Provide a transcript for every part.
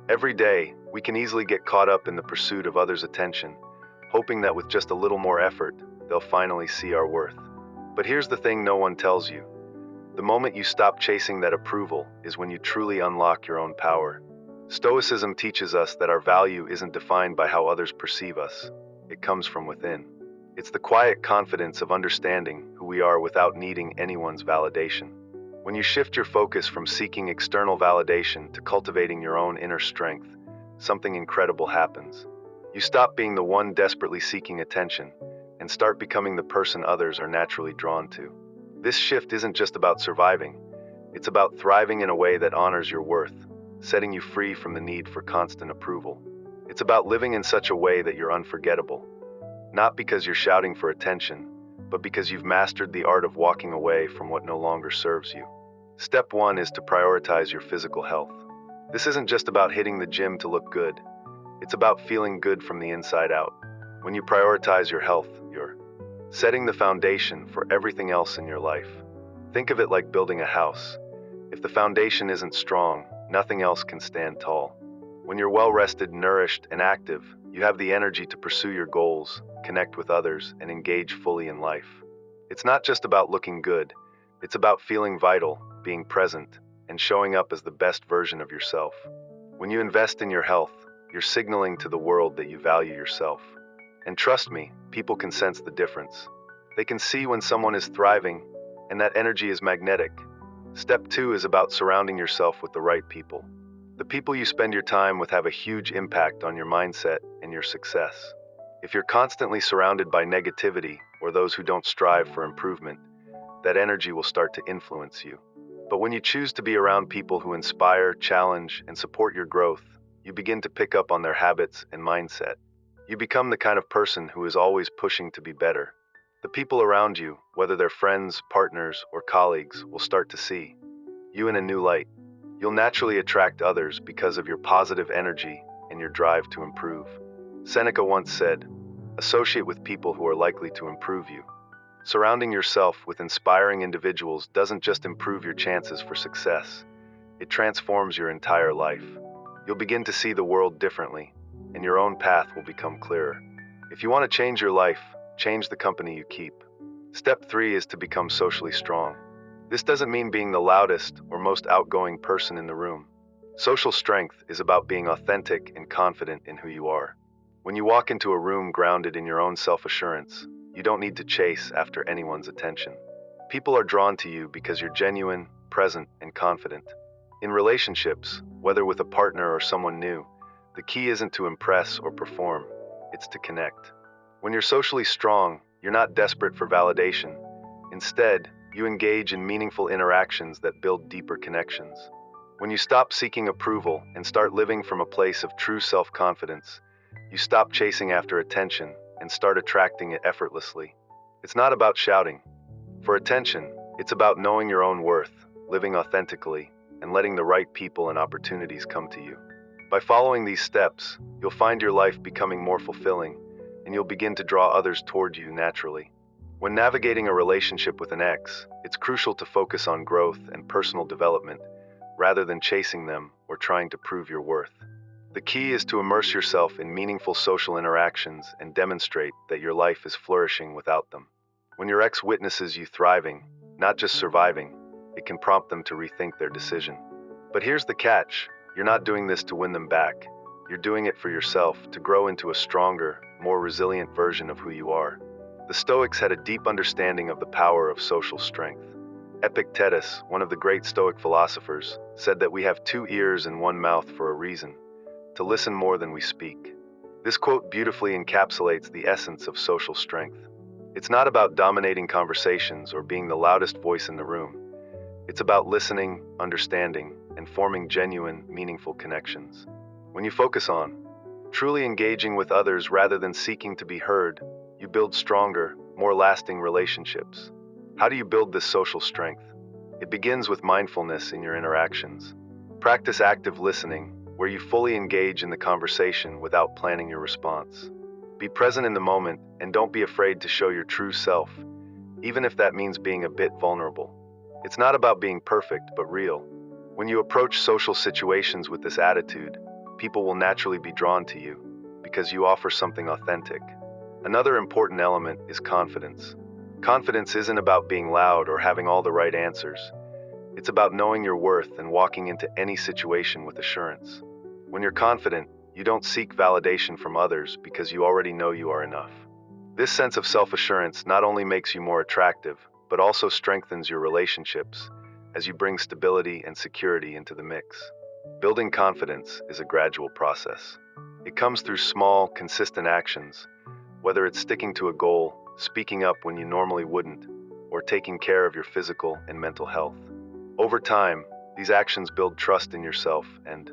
Every day, we can easily get caught up in the pursuit of others' attention, hoping that with just a little more effort, they'll finally see our worth. But here's the thing no one tells you. The moment you stop chasing that approval is when you truly unlock your own power. Stoicism teaches us that our value isn't defined by how others perceive us. It comes from within. It's the quiet confidence of understanding who we are without needing anyone's validation. When you shift your focus from seeking external validation to cultivating your own inner strength, something incredible happens. You stop being the one desperately seeking attention and start becoming the person others are naturally drawn to. This shift isn't just about surviving, it's about thriving in a way that honors your worth, setting you free from the need for constant approval. It's about living in such a way that you're unforgettable, not because you're shouting for attention, but because you've mastered the art of walking away from what no longer serves you. Step 1 is to prioritize your physical health. This isn't just about hitting the gym to look good, it's about feeling good from the inside out. When you prioritize your health, you're setting the foundation for everything else in your life. Think of it like building a house. If the foundation isn't strong, nothing else can stand tall. When you're well rested, nourished, and active, you have the energy to pursue your goals, connect with others, and engage fully in life. It's not just about looking good, it's about feeling vital, being present, and showing up as the best version of yourself. When you invest in your health, you're signaling to the world that you value yourself. And trust me, people can sense the difference. They can see when someone is thriving, and that energy is magnetic. Step 2 is about surrounding yourself with the right people. The people you spend your time with have a huge impact on your mindset and your success. If you're constantly surrounded by negativity or those who don't strive for improvement, that energy will start to influence you. But when you choose to be around people who inspire, challenge, and support your growth, you begin to pick up on their habits and mindset. You become the kind of person who is always pushing to be better. The people around you, whether they're friends, partners, or colleagues, will start to see you in a new light. You'll naturally attract others because of your positive energy and your drive to improve. Seneca once said, "Associate with people who are likely to improve you." Surrounding yourself with inspiring individuals doesn't just improve your chances for success, it transforms your entire life. You'll begin to see the world differently, and your own path will become clearer. If you want to change your life, change the company you keep. Step 3 is to become socially strong. This doesn't mean being the loudest or most outgoing person in the room. Social strength is about being authentic and confident in who you are. When you walk into a room grounded in your own self-assurance, you don't need to chase after anyone's attention. People are drawn to you because you're genuine, present, and confident. In relationships, whether with a partner or someone new, the key isn't to impress or perform, it's to connect. When you're socially strong, you're not desperate for validation. Instead, you engage in meaningful interactions that build deeper connections. When you stop seeking approval and start living from a place of true self-confidence, you stop chasing after attention and start attracting it effortlessly. It's not about shouting for attention, it's about knowing your own worth, living authentically, and letting the right people and opportunities come to you. By following these steps, you'll find your life becoming more fulfilling, and you'll begin to draw others toward you naturally. When navigating a relationship with an ex, it's crucial to focus on growth and personal development, rather than chasing them or trying to prove your worth. The key is to immerse yourself in meaningful social interactions and demonstrate that your life is flourishing without them. When your ex witnesses you thriving, not just surviving, it can prompt them to rethink their decision. But here's the catch. You're not doing this to win them back. You're doing it for yourself, to grow into a stronger, more resilient version of who you are. The Stoics had a deep understanding of the power of social strength. Epictetus, one of the great Stoic philosophers, said that we have 2 ears and 1 mouth for a reason: to listen more than we speak. This quote beautifully encapsulates the essence of social strength. It's not about dominating conversations or being the loudest voice in the room. It's about listening, understanding, and forming genuine, meaningful connections. When you focus on truly engaging with others rather than seeking to be heard, you build stronger, more lasting relationships. How do you build this social strength? It begins with mindfulness in your interactions. Practice active listening, where you fully engage in the conversation without planning your response. Be present in the moment and don't be afraid to show your true self, even if that means being a bit vulnerable. It's not about being perfect, but real. When you approach social situations with this attitude, people will naturally be drawn to you because you offer something authentic. Another important element is confidence. Confidence isn't about being loud or having all the right answers. It's about knowing your worth and walking into any situation with assurance. When you're confident, you don't seek validation from others because you already know you are enough. This sense of self-assurance not only makes you more attractive, but also strengthens your relationships as you bring stability and security into the mix. Building confidence is a gradual process. It comes through small, consistent actions, whether it's sticking to a goal, speaking up when you normally wouldn't, or taking care of your physical and mental health. Over time, these actions build trust in yourself, and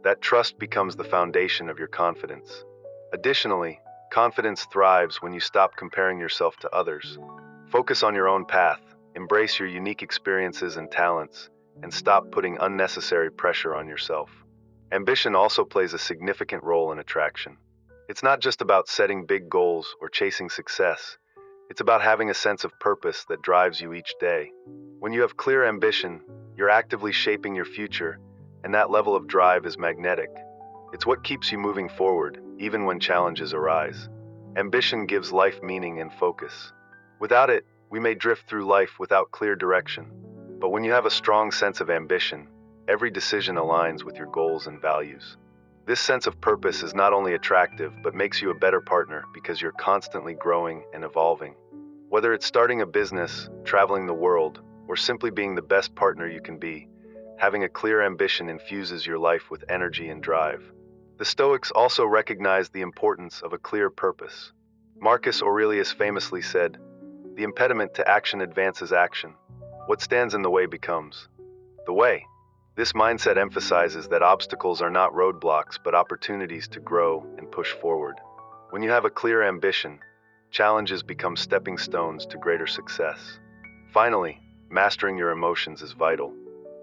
that trust becomes the foundation of your confidence. Additionally, confidence thrives when you stop comparing yourself to others. Focus on your own path, embrace your unique experiences and talents, and stop putting unnecessary pressure on yourself. Ambition also plays a significant role in attraction. It's not just about setting big goals or chasing success. It's about having a sense of purpose that drives you each day. When you have clear ambition, you're actively shaping your future, and that level of drive is magnetic. It's what keeps you moving forward, even when challenges arise. Ambition gives life meaning and focus. Without it, we may drift through life without clear direction. But when you have a strong sense of ambition, every decision aligns with your goals and values. This sense of purpose is not only attractive, but makes you a better partner because you're constantly growing and evolving. Whether it's starting a business, traveling the world, or simply being the best partner you can be, having a clear ambition infuses your life with energy and drive. The Stoics also recognized the importance of a clear purpose. Marcus Aurelius famously said, "The impediment to action advances action. What stands in the way becomes the way." This mindset emphasizes that obstacles are not roadblocks but opportunities to grow and push forward. When you have a clear ambition, challenges become stepping stones to greater success. Finally, mastering your emotions is vital.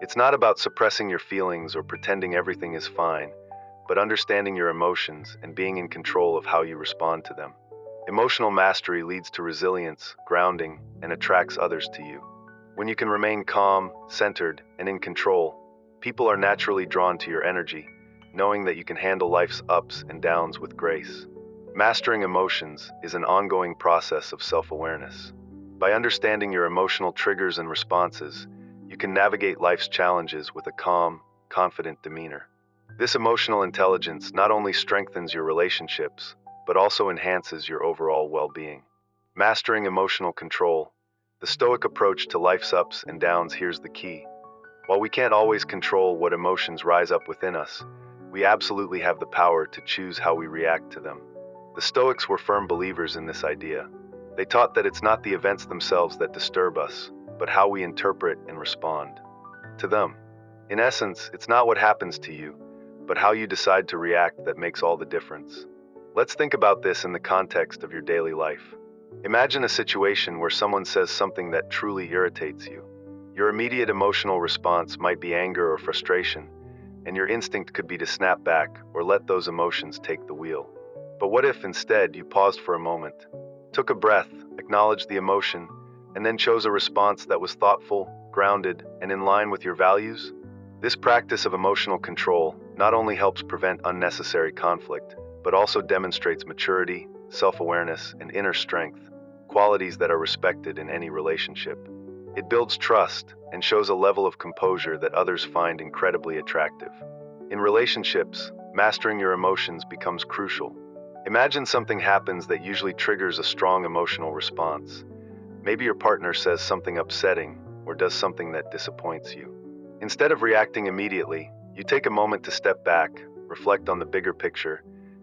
It's not about suppressing your feelings or pretending everything is fine, but understanding your emotions and being in control of how you respond to them. Emotional mastery leads to resilience, grounding, and attracts others to you. When you can remain calm, centered, and in control, people are naturally drawn to your energy, knowing that you can handle life's ups and downs with grace. Mastering emotions is an ongoing process of self-awareness. By understanding your emotional triggers and responses, you can navigate life's challenges with a calm, confident demeanor. This emotional intelligence not only strengthens your relationships, but also enhances your overall well-being. Mastering emotional control, the Stoic approach to life's ups and downs. Here's the key. While we can't always control what emotions rise up within us, we absolutely have the power to choose how we react to them. The Stoics were firm believers in this idea. They taught that it's not the events themselves that disturb us, but how we interpret and respond to them. In essence, it's not what happens to you, but how you decide to react that makes all the difference. Let's think about this in the context of your daily life. Imagine a situation where someone says something that truly irritates you. Your immediate emotional response might be anger or frustration, and your instinct could be to snap back or let those emotions take the wheel. But what if instead you paused for a moment, took a breath, acknowledged the emotion, and then chose a response that was thoughtful, grounded, and in line with your values? This practice of emotional control not only helps prevent unnecessary conflict, but also demonstrates maturity, self-awareness, and inner strength, qualities that are respected in any relationship. It builds trust and shows a level of composure that others find incredibly attractive. In relationships, mastering your emotions becomes crucial. Imagine something happens that usually triggers a strong emotional response. Maybe your partner says something upsetting or does something that disappoints you. Instead of reacting immediately, you take a moment to step back, reflect on the bigger picture,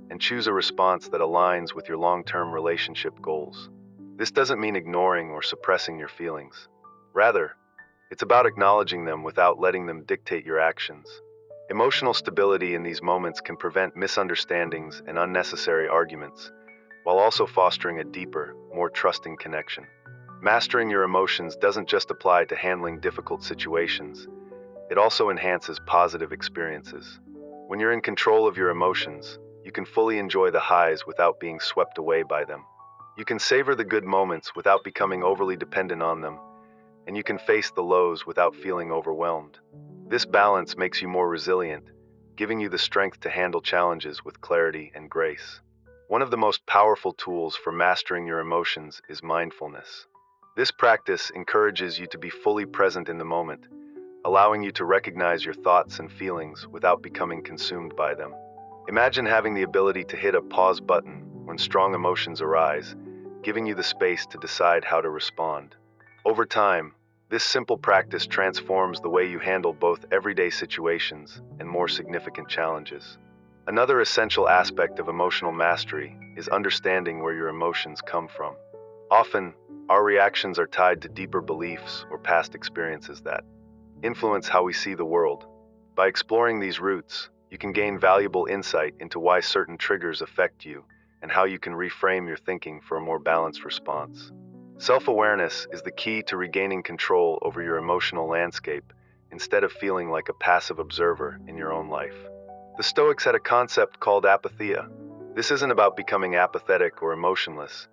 and choose a response that aligns with your long-term relationship goals. This doesn't mean ignoring or suppressing your feelings. Rather, it's about acknowledging them without letting them dictate your actions. Emotional stability in these moments can prevent misunderstandings and unnecessary arguments, while also fostering a deeper, more trusting connection. Mastering your emotions doesn't just apply to handling difficult situations, it also enhances positive experiences. When you're in control of your emotions, you can fully enjoy the highs without being swept away by them. You can savor the good moments without becoming overly dependent on them, and you can face the lows without feeling overwhelmed. This balance makes you more resilient, giving you the strength to handle challenges with clarity and grace. One of the most powerful tools for mastering your emotions is mindfulness. This practice encourages you to be fully present in the moment, allowing you to recognize your thoughts and feelings without becoming consumed by them. Imagine having the ability to hit a pause button when strong emotions arise, giving you the space to decide how to respond. Over time, this simple practice transforms the way you handle both everyday situations and more significant challenges. Another essential aspect of emotional mastery is understanding where your emotions come from. Often, our reactions are tied to deeper beliefs or past experiences that influence how we see the world. By exploring these roots, you can gain valuable insight into why certain triggers affect you and how you can reframe your thinking for a more balanced response. Self-awareness is the key to regaining control over your emotional landscape instead of feeling like a passive observer in your own life. The Stoics had a concept called apatheia. This isn't about becoming apathetic or emotionless,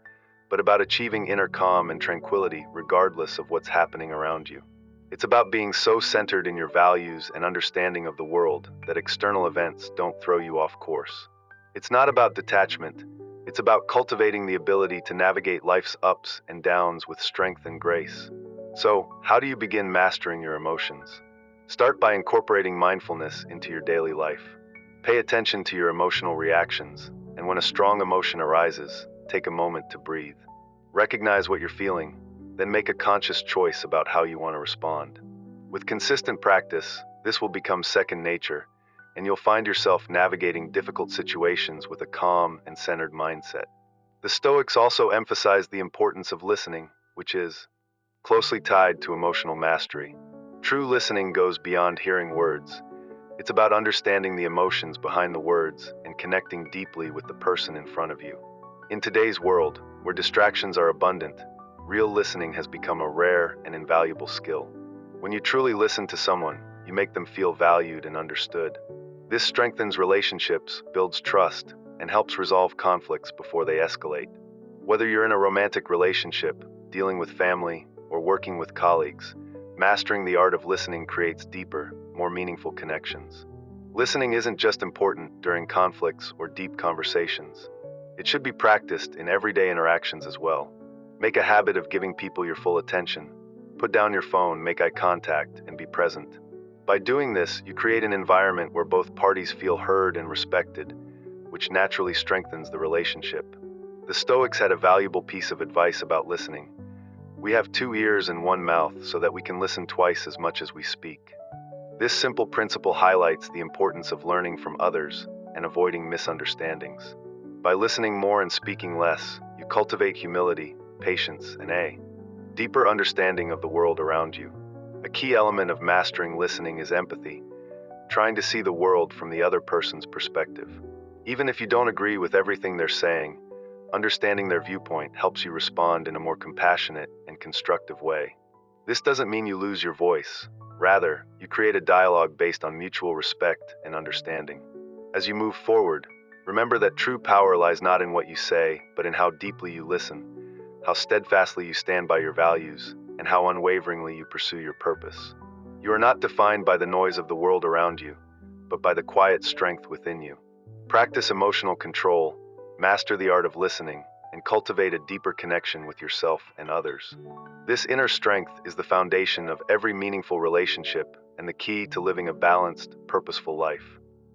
but about achieving inner calm and tranquility regardless of what's happening around you. It's about being so centered in your values and understanding of the world that external events don't throw you off course. It's not about detachment, it's about cultivating the ability to navigate life's ups and downs with strength and grace. So, how do you begin mastering your emotions? Start by incorporating mindfulness into your daily life. Pay attention to your emotional reactions, and when a strong emotion arises, take a moment to breathe. Recognize what you're feeling, then make a conscious choice about how you want to respond. With consistent practice, this will become second nature, and you'll find yourself navigating difficult situations with a calm and centered mindset. The Stoics also emphasize the importance of listening, which is closely tied to emotional mastery. True listening goes beyond hearing words. It's about understanding the emotions behind the words and connecting deeply with the person in front of you. In today's world, where distractions are abundant, real listening has become a rare and invaluable skill. When you truly listen to someone, you make them feel valued and understood. This strengthens relationships, builds trust, and helps resolve conflicts before they escalate. Whether you're in a romantic relationship, dealing with family, or working with colleagues, mastering the art of listening creates deeper, more meaningful connections. Listening isn't just important during conflicts or deep conversations. It should be practiced in everyday interactions as well. Make a habit of giving people your full attention. Put down your phone, make eye contact, and be present. By doing this, you create an environment where both parties feel heard and respected, which naturally strengthens the relationship. The Stoics had a valuable piece of advice about listening. We have 2 ears and 1 mouth so that we can listen twice as much as we speak. This simple principle highlights the importance of learning from others and avoiding misunderstandings. By listening more and speaking less, you cultivate humility, patience, and a deeper understanding of the world around you. A key element of mastering listening is empathy, trying to see the world from the other person's perspective. Even if you don't agree with everything they're saying, understanding their viewpoint helps you respond in a more compassionate and constructive way. This doesn't mean you lose your voice. Rather, you create a dialogue based on mutual respect and understanding. As you move forward, remember that true power lies not in what you say, but in how deeply you listen, how steadfastly you stand by your values, and how unwaveringly you pursue your purpose. You are not defined by the noise of the world around you, but by the quiet strength within you. Practice emotional control, master the art of listening, and cultivate a deeper connection with yourself and others. This inner strength is the foundation of every meaningful relationship and the key to living a balanced, purposeful life.